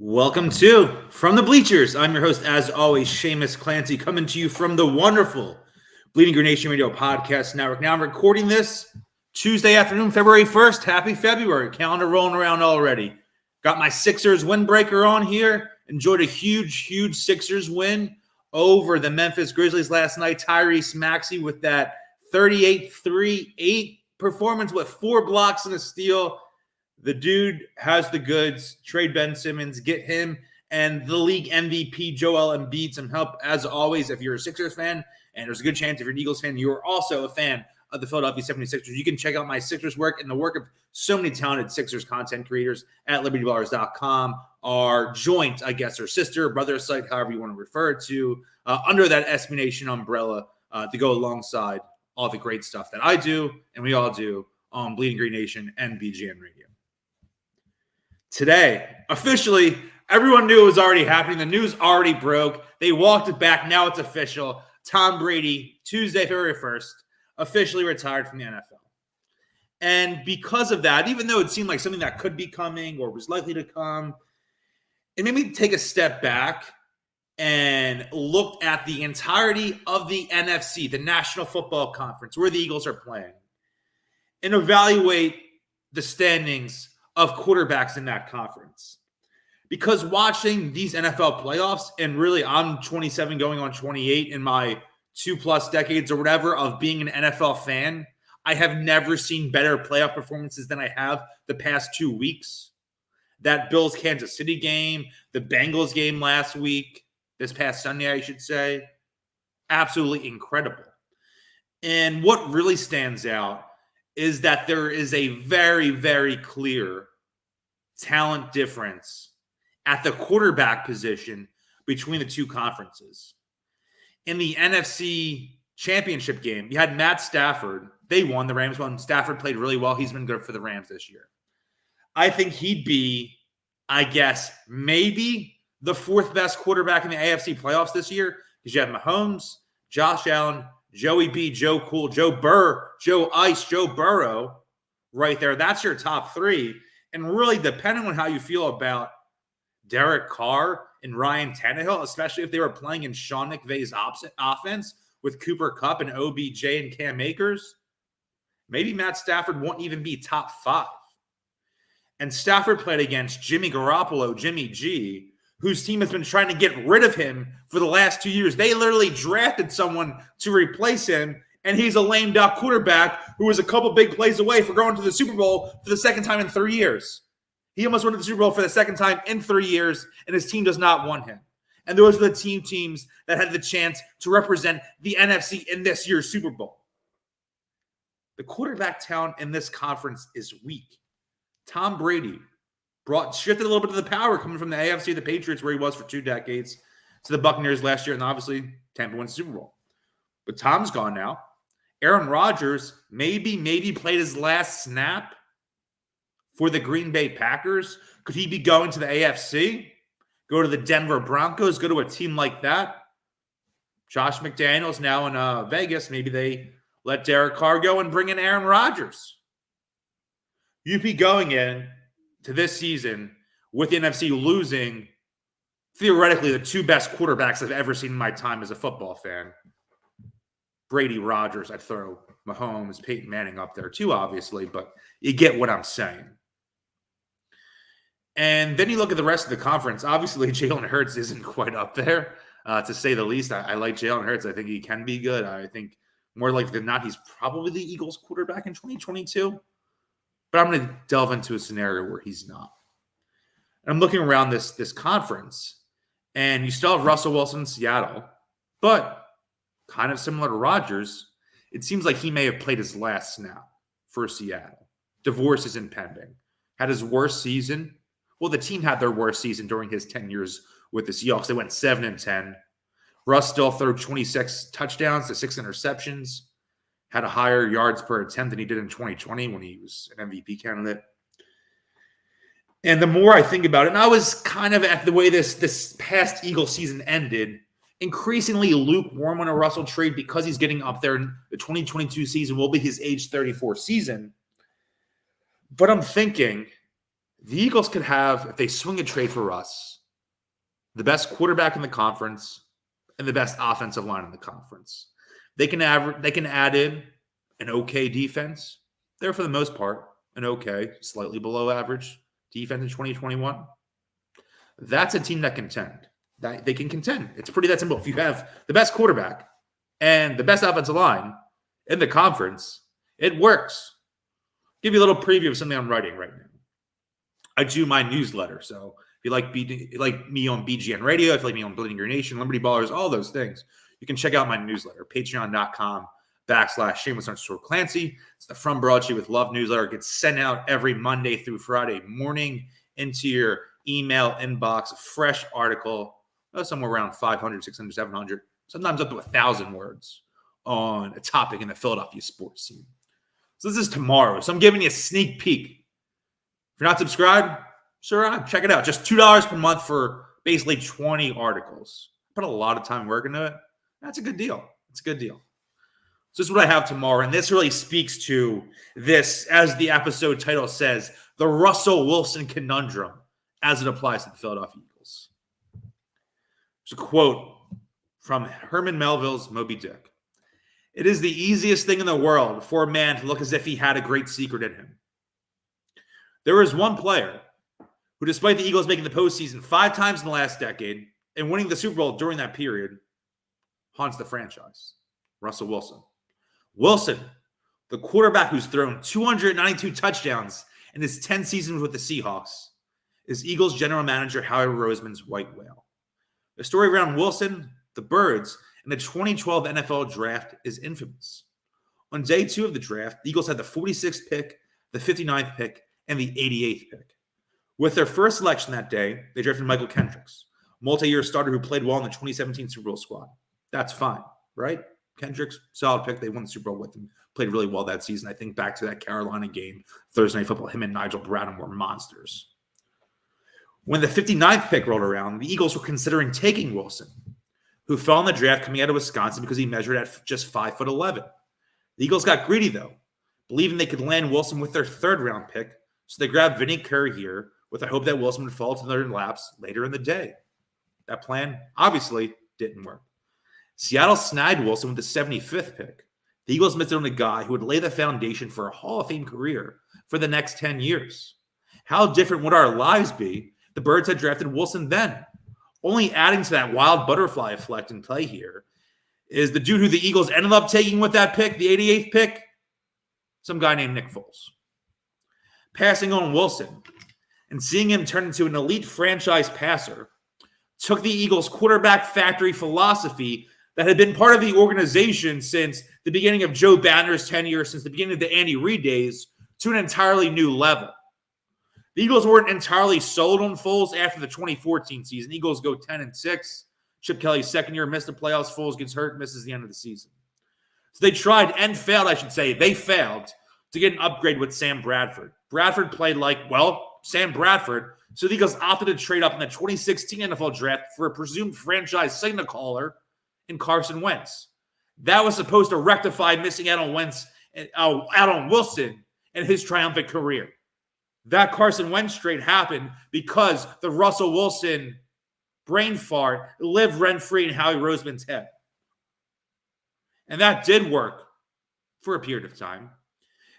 Welcome to From the Bleachers. I'm your host, as always, Shamus Clancy, coming to you from the wonderful BGN Radio podcast network. Now I'm recording this Tuesday afternoon, February 1st. Happy February. Calendar rolling around already. Got my Sixers windbreaker on here. Enjoyed a huge Sixers win over the Memphis Grizzlies last night. Tyrese Maxey with that 38-3-8 performance with 4 blocks and a steal. The dude has the goods. Trade Ben Simmons, get him and the league MVP Joel Embiid some help. As always, if you're a Sixers fan, and there's a good chance if you're an Eagles fan, you are also a fan of the Philadelphia 76ers. You can check out my Sixers work and the work of so many talented Sixers content creators at libertyballers.com. Our joint, I guess, or sister, brother site, however you want to refer to, under that SB Nation umbrella to go alongside all the great stuff that I do and we all do on Bleeding Green Nation and BGN Radio. Today, officially, everyone knew it was already happening. The news already broke. They walked it back. Now it's official. Tom Brady, Tuesday, February 1st, officially retired from the NFL. And because of that, even though it seemed like something that could be coming or was likely to come, it made me take a step back and look at the entirety of the NFC, the National Football Conference, where the Eagles are playing, and evaluate the standings of quarterbacks in that conference. Because watching these NFL playoffs, and really I'm 27 going on 28 in my 2+ decades or whatever of being an NFL fan, I have never seen better playoff performances than I have the past 2 weeks. That Bills-Kansas City game, the Bengals game last week, this past Sunday, I should say, absolutely incredible. And what really stands out is that there is a very clear talent difference at the quarterback position between the two conferences. In the NFC Championship game, you had Matt Stafford. They won. The Rams won. Stafford played really well. He's been good for the Rams this year. I think he'd be, I guess, maybe the 4th best quarterback in the AFC playoffs this year, because you have Mahomes, Josh Allen, Joey B, Joe Cool, Joe Burr, Joe Ice, Joe Burrow right there. That's your top 3. And really, depending on how you feel about Derek Carr and Ryan Tannehill, especially if they were playing in Sean McVay's offense with Cooper Kupp and OBJ and Cam Akers, maybe Matt Stafford won't even be top 5. And Stafford played against Jimmy Garoppolo, Jimmy G, whose team has been trying to get rid of him for the last 2 years. They literally drafted someone to replace him, and he's a lame duck quarterback who was a couple big plays away for going to the Super Bowl for the second time in 3 years. He almost went to the Super Bowl for the second time in 3 years, and his team does not want him. And those are the teams that had the chance to represent the NFC in this year's Super Bowl. The quarterback talent in this conference is weak. Tom Brady shifted a little bit of the power coming from the AFC, the Patriots, where he was for 2 decades, to the Buccaneers last year, and obviously Tampa wins the Super Bowl. But Tom's gone now. Aaron Rodgers maybe played his last snap for the Green Bay Packers. Could he be going to the AFC? Go to the Denver Broncos? Go to a team like that? Josh McDaniels now in Vegas. Maybe they let Derek Carr go and bring in Aaron Rodgers. You'd be going in to this season with the NFC losing, theoretically, the 2 best quarterbacks I've ever seen in my time as a football fan. Brady, Rodgers, I'd throw Mahomes, Peyton Manning up there too, obviously, but you get what I'm saying. And then you look at the rest of the conference. Obviously, Jalen Hurts isn't quite up there, to say the least. I like Jalen Hurts. I think he can be good. I think more likely than not, he's probably the Eagles quarterback in 2022. But I'm going to delve into a scenario where he's not. And I'm looking around this conference, and you still have Russell Wilson in Seattle, but kind of similar to Rodgers, it seems like he may have played his last snap for Seattle. Divorce is impending. Had his worst season. Well, the team had their worst season during his 10 years with the Seahawks. They went 7-10. Russ still threw 26 touchdowns to 6 interceptions. Had a higher yards per attempt than he did in 2020 when he was an MVP candidate. And the more I think about it, and I was kind of at the way this past Eagles season ended, increasingly lukewarm on a Russell trade because he's getting up there in the 2022 season will be his age 34 season. But I'm thinking The Eagles could have, if they swing a trade for Russ, the best quarterback in the conference and the best offensive line in the conference. They can add in an okay defense. They're, for the most part, an okay, slightly below average defense in 2021. That's a team that contend. That they can contend. It's pretty that simple. If you have the best quarterback and the best offensive line in the conference, it works. Give you a little preview of something I'm writing right now. I do my newsletter. So if you like me on BGN Radio, if you like me on Building Your Nation, Liberty Ballers, all those things, you can check out my newsletter, patreon.com/Shamus_Clancy. It's the From Broadsheet with Love newsletter. It gets sent out every Monday through Friday morning into your email inbox. A fresh article, somewhere around 500, 600, 700, sometimes up to 1,000 words on a topic in the Philadelphia sports scene. So this is tomorrow. So I'm giving you a sneak peek. If you're not subscribed, check it out. Just $2 per month for basically 20 articles. Put a lot of time work into it. That's a good deal. It's a good deal. So this is what I have tomorrow. And this really speaks to this, as the episode title says, the Russell Wilson conundrum as it applies to the Philadelphia Eagles. There's a quote from Herman Melville's Moby Dick. It is the easiest thing in the world for a man to look as if he had a great secret in him. There is one player who, despite the Eagles making the postseason 5 times in the last decade and winning the Super Bowl during that period, haunts the franchise. Russell Wilson. Wilson, the quarterback who's thrown 292 touchdowns in his 10 seasons with the Seahawks, is Eagles general manager Howie Roseman's white whale. The story around Wilson, the Birds, and the 2012 NFL draft is infamous. On day 2 of the draft, the Eagles had the 46th pick, the 59th pick, and the 88th pick. With their first selection that day, they drafted Michael Kendricks, multi-year starter who played well in the 2017 Super Bowl squad. That's fine, right? Kendricks, solid pick. They won the Super Bowl with him. Played really well that season. I think back to that Carolina game, Thursday Night Football, him and Nigel Bradham were monsters. When the 59th pick rolled around, the Eagles were considering taking Wilson, who fell in the draft coming out of Wisconsin because he measured at just 5'11". The Eagles got greedy, though, believing they could land Wilson with their 3rd-round pick, so they grabbed Vinny Curry here with the hope that Wilson would fall to their laps later in the day. That plan obviously didn't work. Seattle snagged Wilson with the 75th pick. The Eagles missed on a guy who would lay the foundation for a Hall of Fame career for the next 10 years. How different would our lives be if the Birds had drafted Wilson then? Only adding to that wild butterfly effect in play here is the dude who the Eagles ended up taking with that pick, the 88th pick, some guy named Nick Foles. Passing on Wilson and seeing him turn into an elite franchise passer took the Eagles' quarterback factory philosophy that had been part of the organization since the beginning of Joe Banner's tenure, since the beginning of the Andy Reid days, to an entirely new level. The Eagles weren't entirely sold on Foles after the 2014 season. Eagles go 10-6. Chip Kelly's second year missed the playoffs. Foles gets hurt, misses the end of the season. So they tried and failed, I should say. They failed to get an upgrade with Sam Bradford. Bradford played like, Sam Bradford. So the Eagles opted to trade up in the 2016 NFL draft for a presumed franchise signal caller in Carson Wentz. That was supposed to rectify missing out on Wilson and his triumphant career. That Carson Wentz trade happened because the Russell Wilson brain fart lived rent-free in Howie Roseman's head. And that did work for a period of time.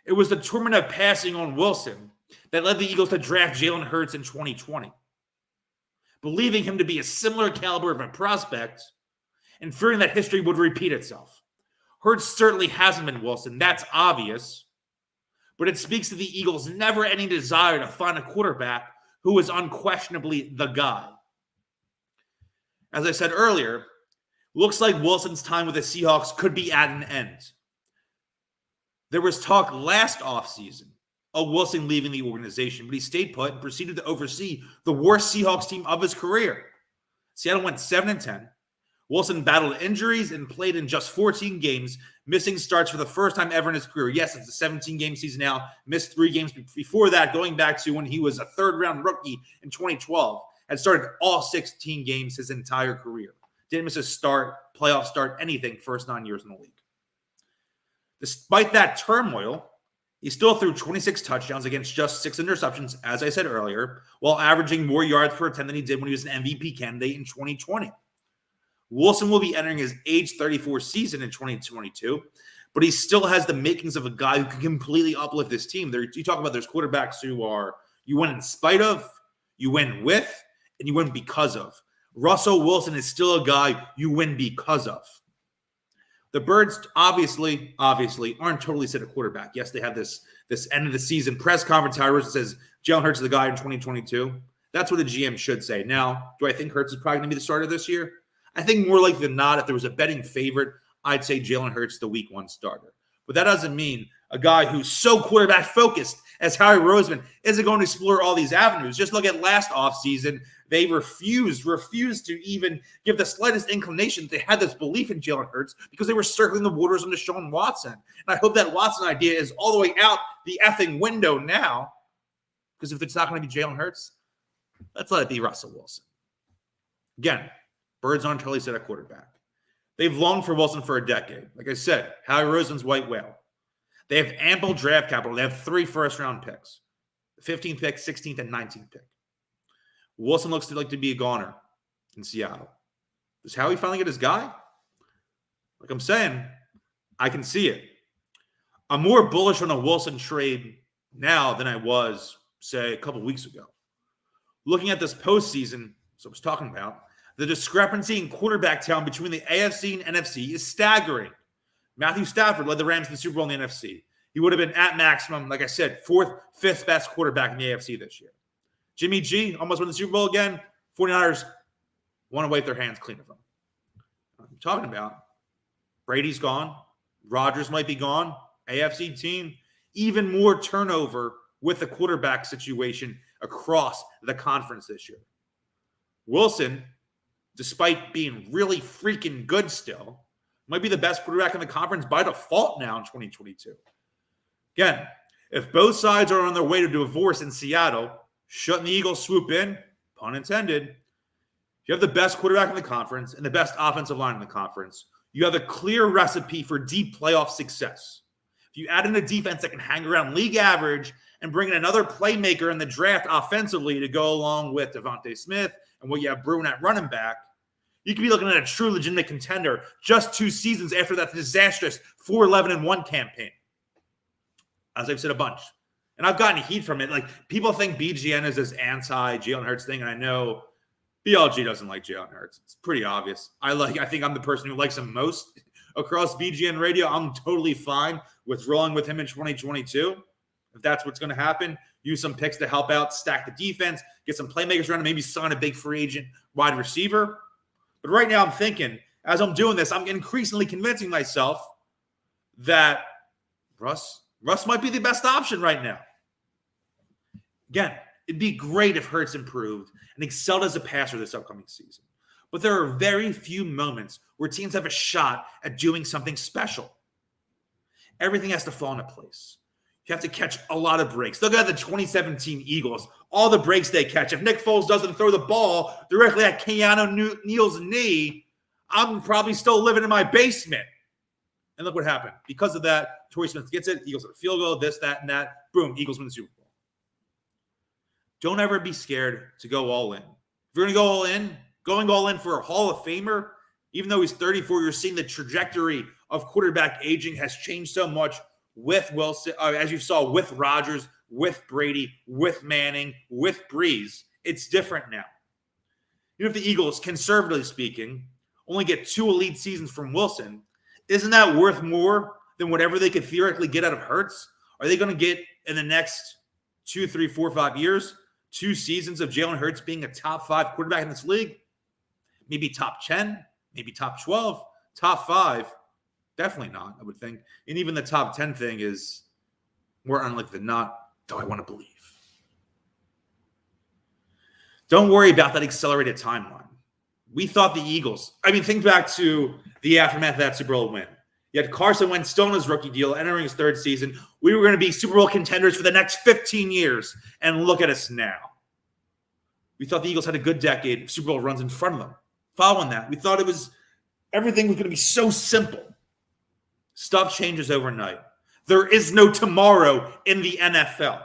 It was the torment of passing on Wilson that led the Eagles to draft Jalen Hurts in 2020, believing him to be a similar caliber of a prospect and fearing that history would repeat itself. Hurts certainly hasn't been Wilson. That's obvious. But it speaks to the Eagles' never-ending desire to find a quarterback who is unquestionably the guy. As I said earlier, looks like Wilson's time with the Seahawks could be at an end. There was talk last offseason of Wilson leaving the organization, but he stayed put and proceeded to oversee the worst Seahawks team of his career. Seattle went 7-10. Wilson battled injuries and played in just 14 games, missing starts for the first time ever in his career. Yes, it's a 17-game season now. Missed 3 games before that, going back to when he was a 3rd-round rookie in 2012. Had started all 16 games his entire career. Didn't miss a start, playoff start, anything first 9 years in the league. Despite that turmoil, He still threw 26 touchdowns against just 6 interceptions, as I said earlier, while averaging more yards per attempt than he did when he was an MVP candidate in 2020. Wilson will be entering his age 34 season in 2022, but he still has the makings of a guy who can completely uplift this team. You talk about there's quarterbacks who are you win in spite of, you win with, and you win because of. Russell Wilson is still a guy you win because of. The Birds obviously aren't totally set at quarterback. Yes, they have this end of the season press conference, however, that says Jalen Hurts is the guy in 2022. That's what a GM should say. Now, do I think Hurts is probably going to be the starter this year? I think more likely than not, if there was a betting favorite, I'd say Jalen Hurts the week 1 starter. But that doesn't mean a guy who's so quarterback focused as Harry Roseman isn't going to explore all these avenues. Just look at last offseason. They refused to even give the slightest inclination that they had this belief in Jalen Hurts because they were circling the waters on Deshaun Watson. And I hope that Watson idea is all the way out the effing window now, because if it's not going to be Jalen Hurts, let's let it be Russell Wilson. Again, Birds aren't totally set at quarterback. They've longed for Wilson for a decade. Like I said, Howie Roseman's white whale. They have ample draft capital. They have 3 first-round picks, the 15th pick, 16th, and 19th pick. Wilson looks like to be a goner in Seattle. Does Howie finally get his guy? Like I'm saying, I can see it. I'm more bullish on a Wilson trade now than I was, say, a couple weeks ago. Looking at this postseason, so I was talking about, the discrepancy in quarterback talent between the AFC and NFC is staggering. Matthew Stafford led the Rams to the Super Bowl in the NFC. He would have been at maximum, like I said, 4th, 5th best quarterback in the AFC this year. Jimmy G almost won the Super Bowl again. 49ers want to wipe their hands clean of him. I'm talking about Brady's gone. Rodgers might be gone. AFC team. Even more turnover with the quarterback situation across the conference this year. Wilson, despite being really freaking good still, might be the best quarterback in the conference by default now in 2022. Again, if both sides are on their way to divorce in Seattle, shouldn't the Eagles swoop in? Pun intended. You have the best quarterback in the conference and the best offensive line in the conference. You have a clear recipe for deep playoff success. If you add in a defense that can hang around league average and bring in another playmaker in the draft offensively to go along with Devontae Smith and what you have brewing at running back, you could be looking at a true legitimate contender just 2 seasons after that disastrous 4-11-1 campaign. As I've said a bunch. And I've gotten heat from it. Like, people think BGN is this anti-Jalen Hurts thing, and I know BLG doesn't like Jalen Hurts. It's pretty obvious. I think I'm the person who likes him most across BGN Radio. I'm totally fine with rolling with him in 2022. If that's what's going to happen, use some picks to help out, stack the defense, get some playmakers around, and maybe sign a big free agent wide receiver. But right now I'm thinking, as I'm doing this, I'm increasingly convincing myself that Russ might be the best option right now. Again, it'd be great if Hurts improved and excelled as a passer this upcoming season. But there are very few moments where teams have a shot at doing something special. Everything has to fall into place. You have to catch a lot of breaks. Look at the 2017 Eagles. All the breaks they catch. If Nick Foles doesn't throw the ball directly at Keanu Neal's knee, I'm probably still living in my basement. And look what happened. Because of that, Torrey Smith gets it. Eagles get a field goal, this, that, and that. Boom, Eagles win the Super Bowl. Don't ever be scared to go all in. If you're going to go all in, going all in for a Hall of Famer, even though he's 34, you're seeing the trajectory of quarterback aging has changed so much with Wilson, as you saw with Rodgers, with Brady, with Manning, with Breeze. It's different now. Even if the Eagles, conservatively speaking, only get 2 elite seasons from Wilson, isn't that worth more than whatever they could theoretically get out of Hurts? Are they going to get in the next 2, 3, 4, 5 years 2 seasons of Jalen Hurts being a top 5 quarterback in this league? Maybe top 10, maybe top 12, top 5. Definitely not, I would think. And even the top 10 thing is more unlikely than not, though I want to believe. Don't worry about that accelerated timeline. We thought the Eagles, think back to the aftermath of that Super Bowl win. You had Carson Wentz still in his rookie deal, entering his 3rd season. We were going to be Super Bowl contenders for the next 15 years. And look at us now. We thought the Eagles had a good decade of Super Bowl runs in front of them. Following that, we thought everything was going to be so simple. Stuff changes overnight. There is no tomorrow in the NFL.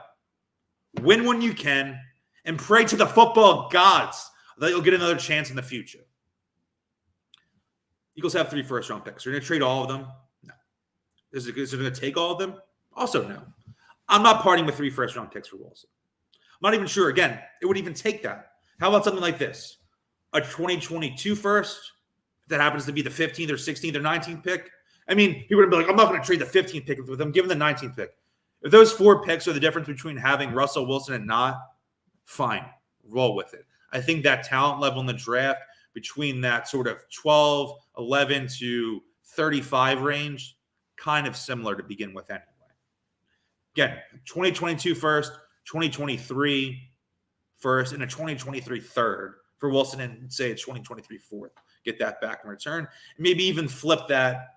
Win when you can and pray to the football gods that you'll get another chance in the future. Eagles have 3 first-round picks. Are you going to trade all of them? No. Is it going to take all of them? Also, no. I'm not parting with 3 first-round picks for Wilson. I'm not even sure, again, it would even take that. How about something like this? A 2022 first that happens to be the 15th or 16th or 19th pick? I mean, he would be like, I'm not going to trade the 15th pick with them. Give him the 19th pick. If those 4 picks are the difference between having Russell Wilson and not, fine. Roll with it. I think that talent level in the draft between that sort of 12, 11 to 35 range, kind of similar to begin with anyway. Again, 2022 first, 2023 first, and a 2023 third for Wilson, and say a 2023 fourth. Get that back in return. Maybe even flip that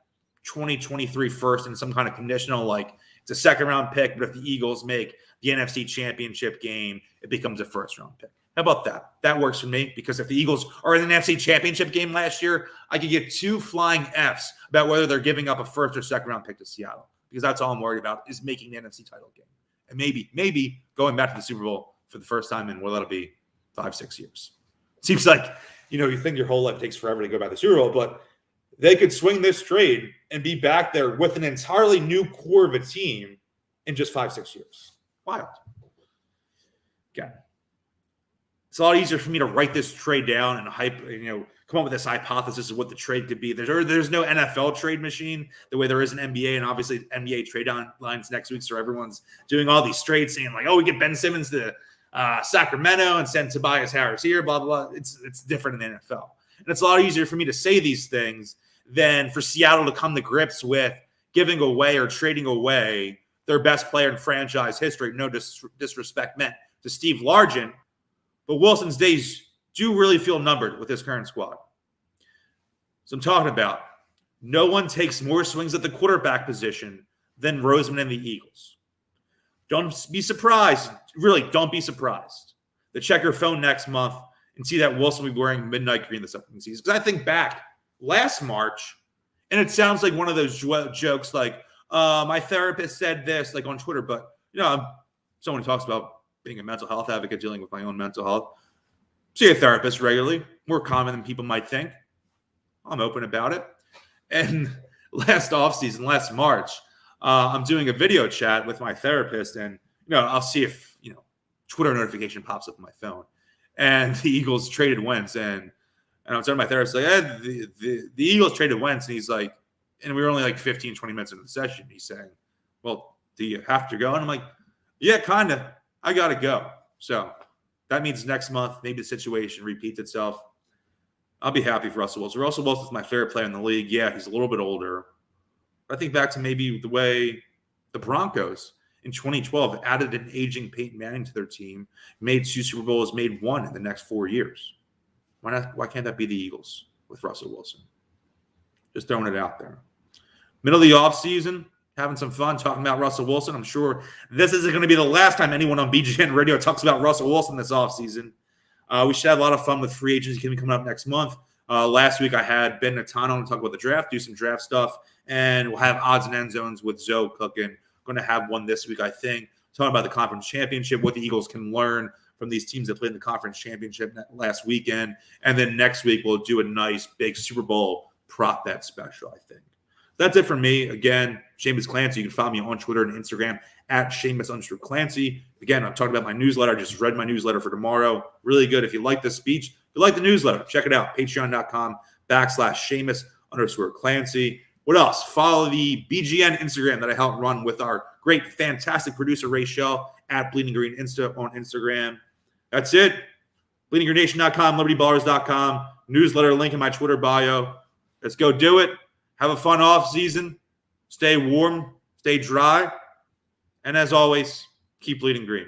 2023 first in some kind of conditional, like it's a second-round pick, but if the Eagles make the NFC Championship game, it becomes a first-round pick. How about that? That works for me, because if the Eagles are in the NFC Championship game last year, I could get 2 flying Fs about whether they're giving up a first or second-round pick to Seattle, because that's all I'm worried about is making the NFC title game. And maybe going back to the Super Bowl for the first time in, well, that'll be 5-6 years. Seems like, you think your whole life takes forever to go back to the Super Bowl, but they could swing this trade and be back there with an entirely new core of a team in just 5-6 years. Wild. Again, it's a lot easier for me to write this trade down and come up with this hypothesis of what the trade could be. There's no NFL trade machine the way there is an NBA, and obviously NBA trade lines next week, so everyone's doing all these trades saying like, oh, we get Ben Simmons to Sacramento and send Tobias Harris here, blah, blah, blah. It's different in the NFL. And it's a lot easier for me to say these things than for Seattle to come to grips with giving away or trading away their best player in franchise history. No disrespect meant to Steve Largent, but Wilson's days do really feel numbered with this current squad. So I'm talking about no one takes more swings at the quarterback position than Roseman and the Eagles. Don't be surprised. Really, don't be surprised to check your phone next month and see that Wilson will be wearing midnight green this upcoming season. Because I think back last March, and it sounds like one of those jokes like, my therapist said this, like on Twitter, but, I'm someone who talks about being a mental health advocate, dealing with my own mental health. See a therapist regularly, more common than people might think. I'm open about it. And last March, I'm doing a video chat with my therapist, and I'll see if Twitter notification pops up on my phone, and the Eagles traded Wentz, and I'm telling my therapist like, the Eagles traded Wentz, and he's like, and we were only like 15, 20 minutes into the session. He's saying, well, do you have to go? And I'm like, yeah, kind of. I got to go. So that means next month, maybe the situation repeats itself. I'll be happy for Russell Wilson. Russell Wilson's my favorite player in the league. Yeah, he's a little bit older. But I think back to maybe the way the Broncos in 2012 added an aging Peyton Manning to their team, made 2 Super Bowls, made 1 in the next 4 years. Why can't that be the Eagles with Russell Wilson? Just throwing it out there. Middle of the offseason, having some fun talking about Russell Wilson. I'm sure this isn't going to be the last time anyone on BGN Radio talks about Russell Wilson this offseason. We should have a lot of fun with free agency coming up next month. Last week I had Ben Natano to talk about the draft, do some draft stuff, and we'll have odds and end zones with Zoe cooking. Going to have one this week, I think, talking about the conference championship, what the Eagles can learn from these teams that played in the conference championship last weekend. And then next week we'll do a nice big Super Bowl prop bet special, I think. That's it for me. Again, Shamus Clancy. You can follow me on Twitter and Instagram at Shamus_Clancy. Again, I'm talking about my newsletter. I just read my newsletter for tomorrow. Really good. If you like this speech, if you like the newsletter, check it out. Patreon.com/Shamus_Clancy. What else? Follow the BGN Instagram that I help run with our great, fantastic producer, Rachel, at Bleeding Green Insta on Instagram. That's it. BleedingGreenNation.com, LibertyBallers.com, newsletter link in my Twitter bio. Let's go do it. Have a fun off season. Stay warm, stay dry. And as always, keep bleeding green.